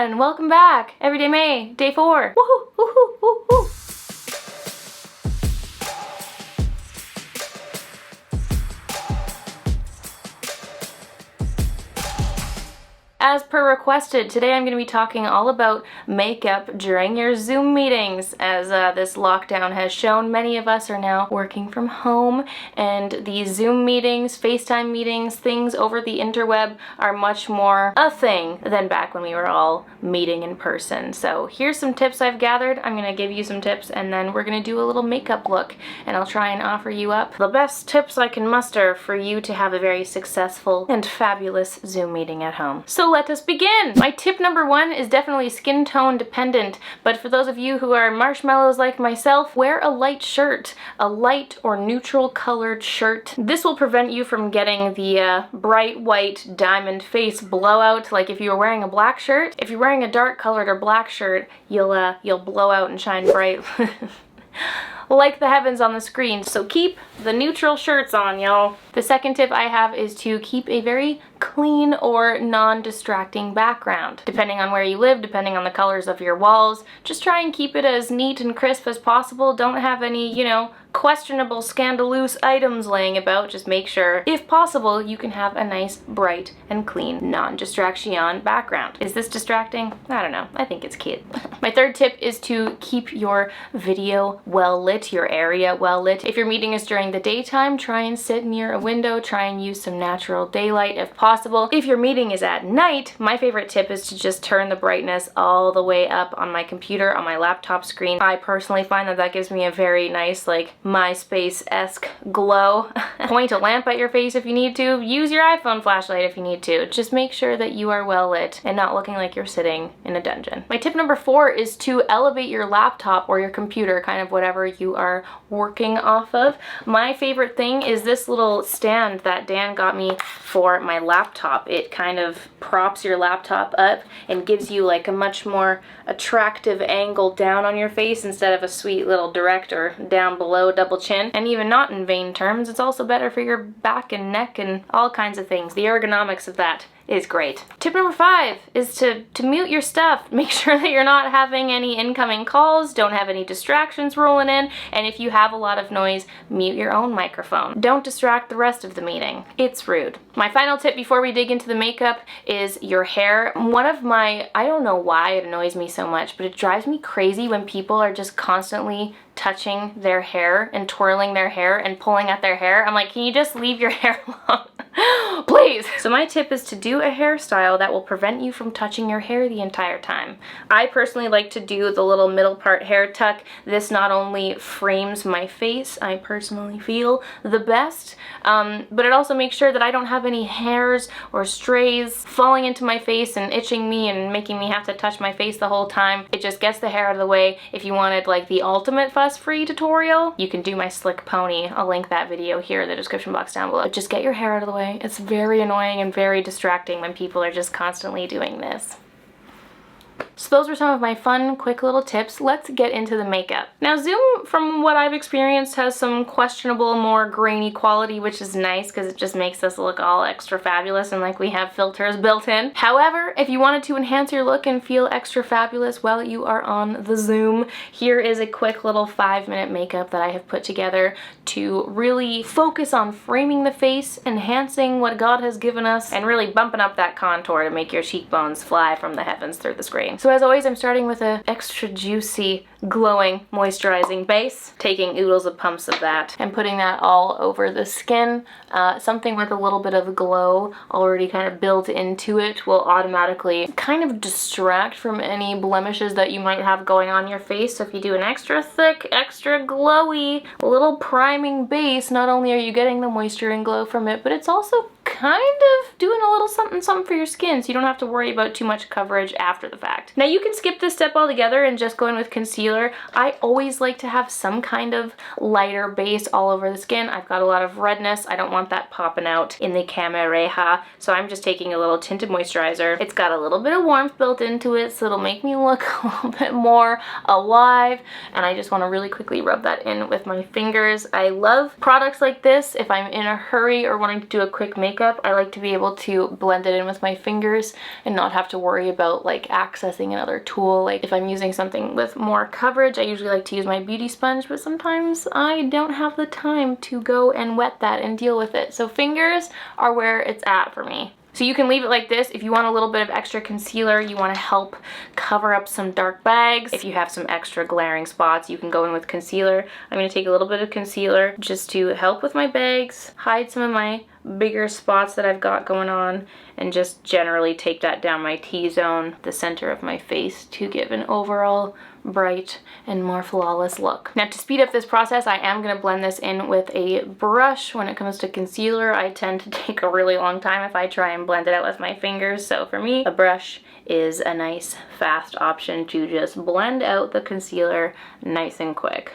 everyone! Welcome back! Everyday May, day 4. Woohoo! Woohoo! Woohoo! As per requested, today I'm going to be talking all about makeup during your Zoom meetings. As this lockdown has shown, many of us are now working from home, and these Zoom meetings, FaceTime meetings, things over the interweb are much more a thing than back when we were all meeting in person. So here's some tips I've gathered. I'm going to give you some tips, and then we're going to do a little makeup look, and I'll try and offer you up the best tips I can muster for you to have a very successful and fabulous Zoom meeting at home. So let us begin! My tip number 1 is definitely skin tone dependent, but for those of you who are marshmallows like myself, wear a light shirt, a light or neutral colored shirt. This will prevent you from getting the bright white diamond face blowout like if you were wearing a black shirt. If you're wearing a dark colored or black shirt, you'll blow out and shine bright. Like the heavens on the screen. So keep the neutral shirts on, y'all. The second tip I have is to keep a very clean or non-distracting background. Depending on where you live, depending on the colors of your walls, just try and keep it as neat and crisp as possible. Don't have any, questionable, scandalous items laying about. Just make sure, if possible, you can have a nice, bright, and clean, non-distraction background. Is this distracting? I don't know. I think it's cute. My third tip is to keep your video well lit, your area well lit. If your meeting is during the daytime, try and sit near a window, try and use some natural daylight if possible. If your meeting is at night, my favorite tip is to just turn the brightness all the way up on my computer, on my laptop screen. I personally find that gives me a very nice, MySpace-esque glow. Point a lamp at your face if you need to. Use your iPhone flashlight if you need to. Just make sure that you are well lit and not looking like you're sitting in a dungeon. My tip number 4 is to elevate your laptop or your computer, kind of whatever you are working off of. My favorite thing is this little stand that Dan got me for my laptop. It kind of props your laptop up and gives you like a much more attractive angle down on your face instead of a sweet little direct or down below double chin. And even not in vain terms, it's also better for your back and neck and all kinds of things. The ergonomics of that is great. Tip number 5 is to mute your stuff. Make sure that you're not having any incoming calls, don't have any distractions rolling in, and if you have a lot of noise, mute your own microphone. Don't distract the rest of the meeting. It's rude. My final tip before we dig into the makeup is your hair. I don't know why it annoys me so much, but it drives me crazy when people are just constantly touching their hair and twirling their hair and pulling at their hair. I'm like, can you just leave your hair alone? Please! So my tip is to do a hairstyle that will prevent you from touching your hair the entire time. I personally like to do the little middle part hair tuck. This not only frames my face, I personally feel the best, but it also makes sure that I don't have any hairs or strays falling into my face and itching me and making me have to touch my face the whole time. It just gets the hair out of the way. If you wanted like the ultimate fuss-free tutorial, you can do my slick pony. I'll link that video here in the description box down below. Just get your hair out of the way. It's very annoying and very distracting when people are just constantly doing this. So those were some of my fun, quick little tips. Let's get into the makeup. Now Zoom, from what I've experienced, has some questionable, more grainy quality, which is nice because it just makes us look all extra fabulous and like we have filters built in. However, if you wanted to enhance your look and feel extra fabulous while you are on the Zoom, here is a quick little 5-minute makeup that I have put together to really focus on framing the face, enhancing what God has given us, and really bumping up that contour to make your cheekbones fly from the heavens through the screen. So as always, I'm starting with an extra juicy, glowing, moisturizing base, taking oodles of pumps of that and putting that all over the skin. Something with a little bit of glow already kind of built into it will automatically kind of distract from any blemishes that you might have going on your face. So if you do an extra thick, extra glowy, little priming base, not only are you getting the moisture and glow from it, but it's also kind of doing a little something for your skin, so you don't have to worry about too much coverage after the fact. Now you can skip this step altogether and just go in with concealer. I always like to have some kind of lighter base all over the skin. I've got a lot of redness. I don't want that popping out in the camera, so I'm just taking a little tinted moisturizer. It's got a little bit of warmth built into it, so it'll make me look a little bit more alive, and I just want to really quickly rub that in with my fingers. I love products like this if I'm in a hurry or wanting to do a quick makeup makeup, I like to be able to blend it in with my fingers and not have to worry about like accessing another tool. Like if I'm using something with more coverage, I usually like to use my beauty sponge, but sometimes I don't have the time to go and wet that and deal with it. So fingers are where it's at for me. So you can leave it like this if you want a little bit of extra concealer, you want to help cover up some dark bags. If you have some extra glaring spots, you can go in with concealer. I'm going to take a little bit of concealer just to help with my bags, hide some of my bigger spots that I've got going on, and just generally take that down my T-zone, the center of my face, to give an overall bright and more flawless look. Now to speed up this process, I am going to blend this in with a brush. When it comes to concealer, I tend to take a really long time if I try and blend it out with my fingers, so for me, a brush is a nice fast option to just blend out the concealer nice and quick.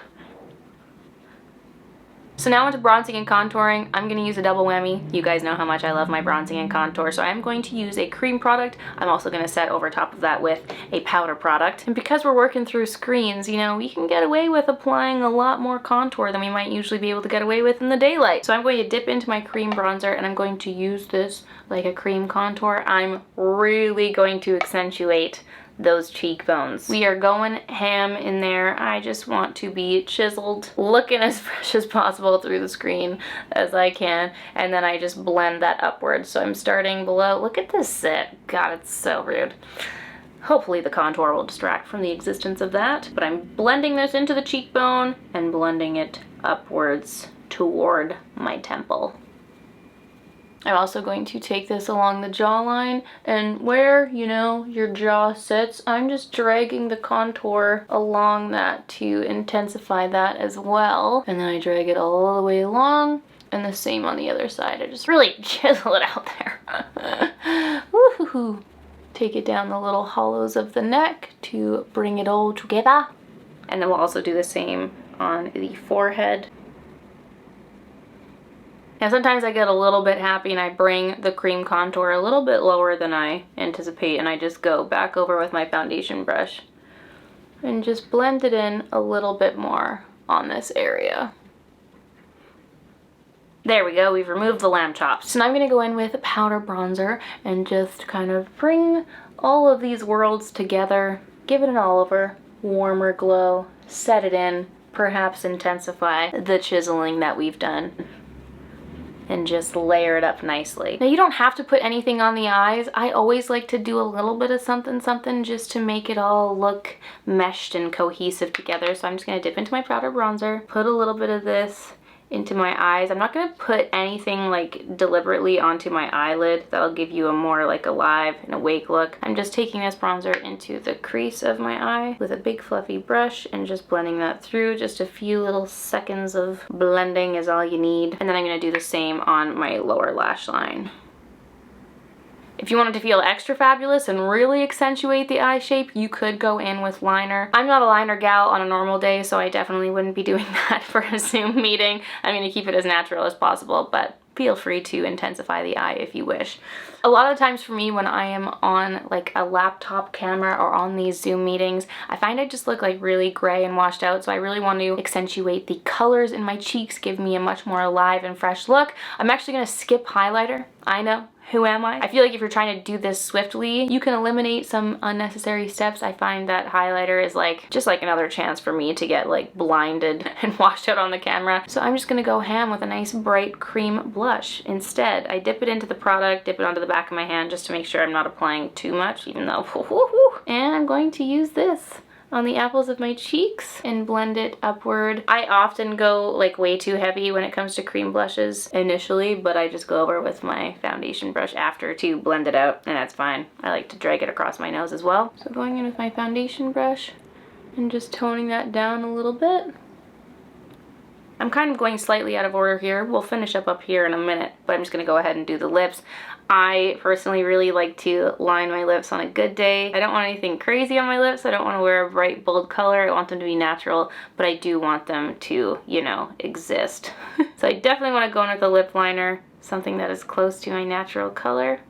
So now onto bronzing and contouring. I'm going to use a double whammy. You guys know how much I love my bronzing and contour, so I'm going to use a cream product. I'm also going to set over top of that with a powder product. And because we're working through screens, you know, we can get away with applying a lot more contour than we might usually be able to get away with in the daylight. So I'm going to dip into my cream bronzer and I'm going to use this like a cream contour. I'm really going to accentuate those cheekbones. We are going ham in there. I just want to be chiseled, looking as fresh as possible through the screen as I can, and then I just blend that upwards. So I'm starting below. Look at this sit. God, it's so rude. Hopefully the contour will distract from the existence of that, but I'm blending this into the cheekbone and blending it upwards toward my temple. I'm also going to take this along the jawline, and where, you know, your jaw sits, I'm just dragging the contour along that to intensify that as well. And then I drag it all the way along, and the same on the other side. I just really chisel it out there. Woohoo! Take it down the little hollows of the neck to bring it all together. And then we'll also do the same on the forehead. Now sometimes I get a little bit happy and I bring the cream contour a little bit lower than I anticipate, and I just go back over with my foundation brush and just blend it in a little bit more on this area. There we go, we've removed the lamb chops. So now I'm going to go in with powder bronzer and just kind of bring all of these worlds together, give it an all over, warmer glow, set it in, perhaps intensify the chiseling that we've done, and just layer it up nicely. Now you don't have to put anything on the eyes. I always like to do a little bit of something just to make it all look meshed and cohesive together. So I'm just gonna dip into my powder bronzer, put a little bit of this into my eyes. I'm not gonna put anything like deliberately onto my eyelid. That'll give you a more like alive and awake look. I'm just taking this bronzer into the crease of my eye with a big fluffy brush and just blending that through. Just a few little seconds of blending is all you need. And then I'm gonna do the same on my lower lash line. If you wanted to feel extra fabulous and really accentuate the eye shape, you could go in with liner. I'm not a liner gal on a normal day, so I definitely wouldn't be doing that for a Zoom meeting. I'm going to keep it as natural as possible, but feel free to intensify the eye if you wish. A lot of the times for me when I am on like a laptop camera or on these Zoom meetings, I find I just look like really gray and washed out, so I really want to accentuate the colors in my cheeks, give me a much more alive and fresh look. I'm actually going to skip highlighter. I know. Who am I? I feel like if you're trying to do this swiftly, you can eliminate some unnecessary steps. I find that highlighter is like just like another chance for me to get like blinded and washed out on the camera. So I'm just gonna go ham with a nice bright cream blush. Instead, I dip it into the product, dip it onto the back of my hand just to make sure I'm not applying too much, even though and I'm going to use this on the apples of my cheeks and blend it upward. I often go like way too heavy when it comes to cream blushes initially, but I just go over with my foundation brush after to blend it out, and that's fine. I like to drag it across my nose as well. So going in with my foundation brush and just toning that down a little bit. I'm kind of going slightly out of order here. We'll finish up here in a minute, but I'm just gonna go ahead and do the lips. I personally really like to line my lips on a good day. I don't want anything crazy on my lips. I don't want to wear a bright, bold color. I want them to be natural, but I do want them to, you know, exist. So I definitely want to go in with a lip liner, something that is close to my natural color.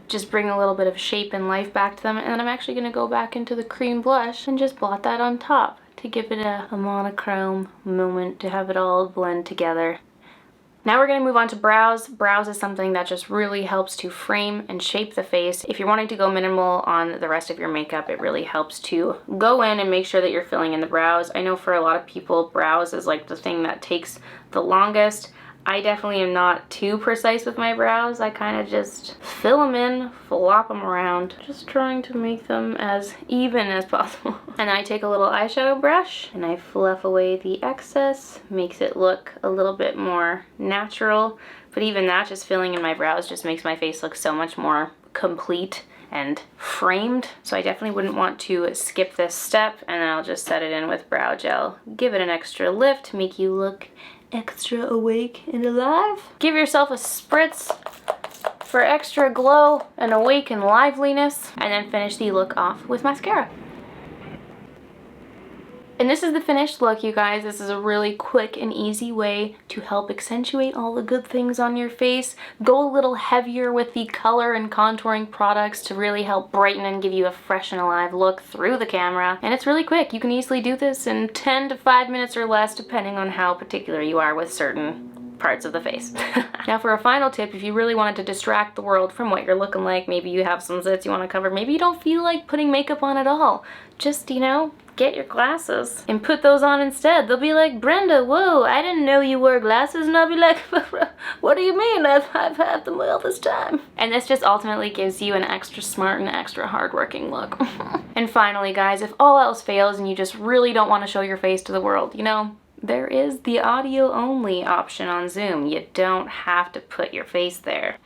Just bring a little bit of shape and life back to them, and then I'm actually going to go back into the cream blush and just blot that on top to give it a monochrome moment, to have it all blend together. Now we're going to move on to brows. Brows is something that just really helps to frame and shape the face. If you're wanting to go minimal on the rest of your makeup, it really helps to go in and make sure that you're filling in the brows. I know for a lot of people, brows is like the thing that takes the longest. I definitely am not too precise with my brows. I kind of just fill them in, flop them around, just trying to make them as even as possible. And then I take a little eyeshadow brush and I fluff away the excess, makes it look a little bit more natural. But even that, just filling in my brows just makes my face look so much more complete and framed. So I definitely wouldn't want to skip this step, and then I'll just set it in with brow gel. Give it an extra lift, make you look extra awake and alive. Give yourself a spritz for extra glow and awake and liveliness, and then finish the look off with mascara. And this is the finished look, you guys. This is a really quick and easy way to help accentuate all the good things on your face. Go a little heavier with the color and contouring products to really help brighten and give you a fresh and alive look through the camera. And it's really quick. You can easily do this in 10 to 5 minutes or less, depending on how particular you are with certain parts of the face. Now for a final tip, if you really wanted to distract the world from what you're looking like, maybe you have some zits you want to cover, maybe you don't feel like putting makeup on at all, just, you know, get your glasses and put those on instead. They'll be like, Brenda, whoa, I didn't know you wore glasses. And I'll be like, what do you mean? I've had them all this time. And this just ultimately gives you an extra smart and extra hardworking look. And finally, guys, if all else fails and you just really don't want to show your face to the world, you know, there is the audio only option on Zoom. You don't have to put your face there.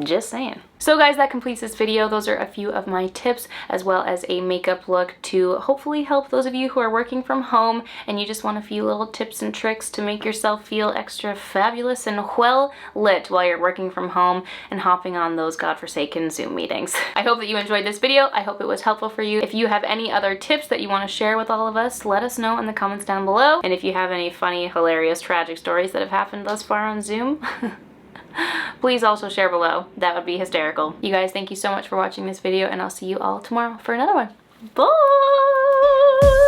Just saying. So guys, that completes this video. Those are a few of my tips, as well as a makeup look to hopefully help those of you who are working from home and you just want a few little tips and tricks to make yourself feel extra fabulous and well lit while you're working from home and hopping on those godforsaken Zoom meetings. I hope that you enjoyed this video. I hope it was helpful for you. If you have any other tips that you want to share with all of us, let us know in the comments down below. And if you have any funny, hilarious, tragic stories that have happened thus far on Zoom, please also share below. That would be hysterical. You guys, thank you so much for watching this video, and I'll see you all tomorrow for another one. Bye!